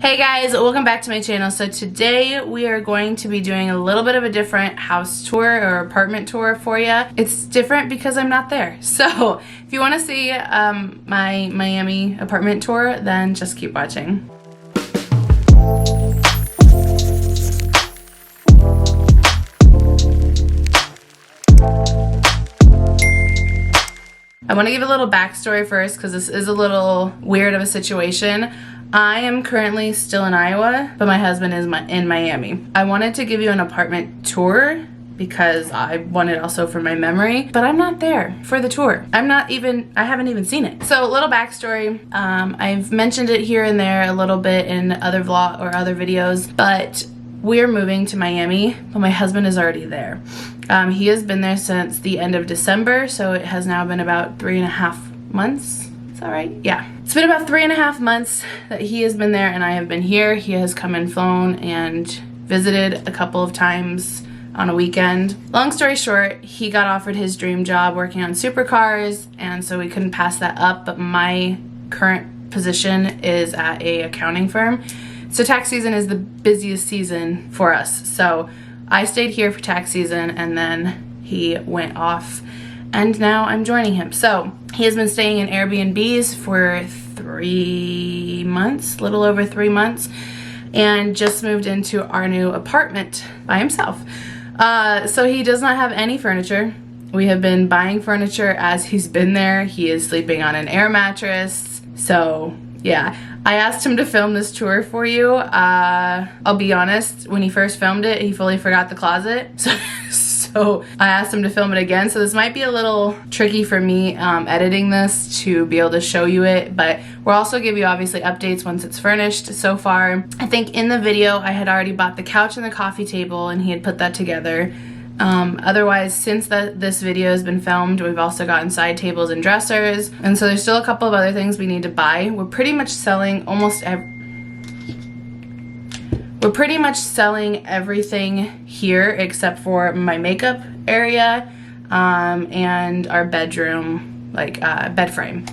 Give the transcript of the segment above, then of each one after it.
Hey guys, welcome back to my channel. So today we are going to be doing a little bit of a different house tour or apartment tour for you. It's different because I'm not there. So if you want to see my Miami apartment tour, then just keep watching. I want to give a little backstory first because this is a little weird of a situation. I am currently still in Iowa, but my husband is in Miami. I wanted to give you an apartment tour because I wanted also for my memory, but I'm not there for the tour. I haven't even seen it. So a little backstory, I've mentioned it here and there a little bit in other vlog or other videos, but we're moving to Miami, but my husband is already there. He has been there since the end of December, so it has now been about 3.5 months. Is that right? Yeah. It's been about 3.5 months that he has been there and I have been here. He has come and flown and visited a couple of times on a weekend. Long story short, he got offered his dream job working on supercars, and so we couldn't pass that up, but my current position is at a accounting firm. So tax season is the busiest season for us. So I stayed here for tax season and then he went off and now I'm joining him. So he has been staying in Airbnbs for 3 months, little over 3 months, and just moved into our new apartment by himself. So he does not have any furniture. We have been buying furniture as he's been there. He is sleeping on an air mattress. So yeah, I asked him to film this tour for you. I'll be honest, when he first filmed it, he fully forgot the closet. So I asked him to film it again. So this might be a little tricky for me editing this to be able to show you it, but we'll also give you obviously updates once it's furnished. So far, I think in the video I had already bought the couch and the coffee table and he had put that together. Otherwise, since this video has been filmed, we've also gotten side tables and dressers, and so there's still a couple of other things we need to buy. We're pretty much selling everything here except for my makeup area and our bedroom, bed frame.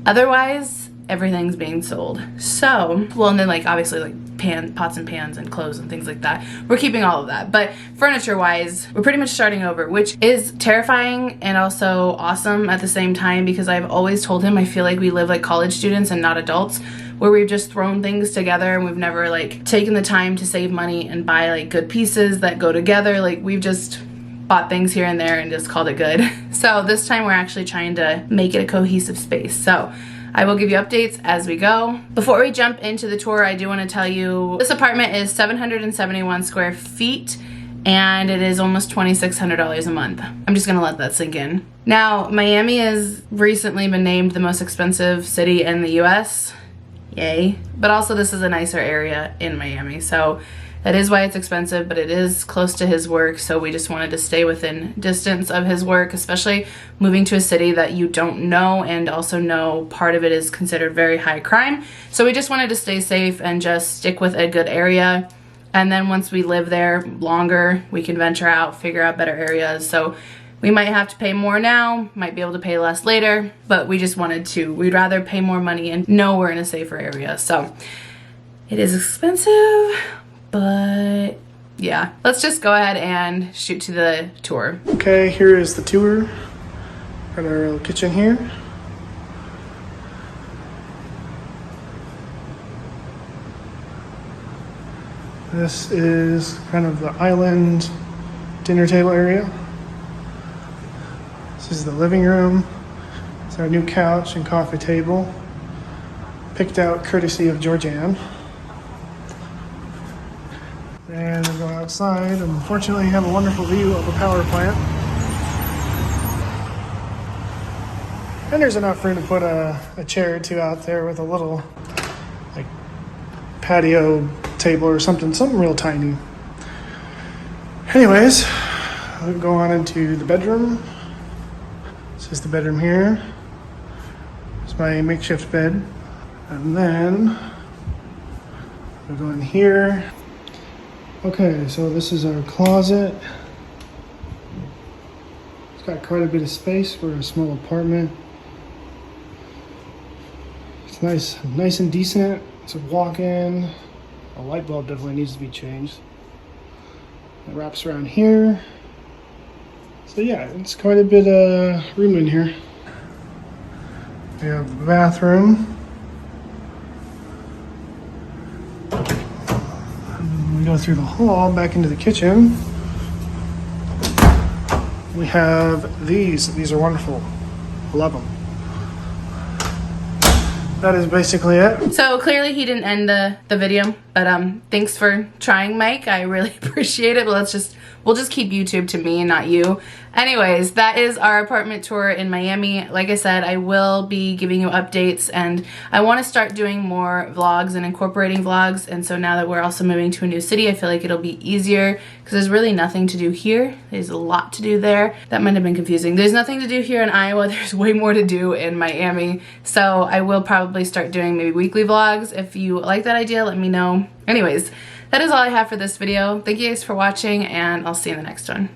Otherwise, everything's being sold. So, well, and then obviously pots and pans and clothes and things like that. We're keeping all of that. But furniture-wise, we're pretty much starting over, which is terrifying and also awesome at the same time because I've always told him I feel like we live like college students and not adults, where we've just thrown things together and we've never taken the time to save money and buy good pieces that go together. We've just bought things here and there and just called it good. So this time we're actually trying to make it a cohesive space. So I will give you updates as we go. Before we jump into the tour, I do want to tell you this apartment is 771 square feet and it is almost $2,600 a month. I'm just gonna let that sink in. Now, Miami has recently been named the most expensive city in the US. Yay. But also this is a nicer area in Miami, so that is why it's expensive, but it is close to his work, so we just wanted to stay within distance of his work, especially moving to a city that you don't know and also know part of it is considered very high crime. So we just wanted to stay safe and just stick with a good area. And then once we live there longer, we can venture out, figure out better areas. So we might have to pay more now, might be able to pay less later, but we just we'd rather pay more money and know we're in a safer area. So it is expensive, but yeah, let's just go ahead and shoot to the tour. Okay, here is the tour. Got our little kitchen here. This is kind of the island dinner table area. This is the living room. It's our new couch and coffee table. Picked out courtesy of Georgianne. And we go outside, and unfortunately have a wonderful view of a power plant. And there's enough room to put a chair or two out there with a little patio table or something real tiny. Anyways, we'll go on into the bedroom. This is the bedroom here. It's my makeshift bed. And then we'll go in here. Okay, so this is our closet. It's got quite a bit of space for a small apartment. It's nice and decent. It's a walk-in. A light bulb definitely needs to be changed. It wraps around here. So yeah, it's quite a bit of room in here. We have a bathroom. And we go through the hall back into the kitchen. We have these. These are wonderful. I love them. That is basically it. So clearly he didn't end the video, but thanks for trying, Mike. I really appreciate it. But we'll just keep YouTube to me and not you. Anyways, that is our apartment tour in Miami. Like I said, I will be giving you updates, and I want to start doing more vlogs and incorporating vlogs. And so now that we're also moving to a new city, I feel like it'll be easier because there's really nothing to do here. There's a lot to do there. That might have been confusing. There's nothing to do here in Iowa. There's way more to do in Miami. So I will probably start doing maybe weekly vlogs. If you like that idea, let me know. Anyways, that is all I have for this video. Thank you guys for watching, and I'll see you in the next one.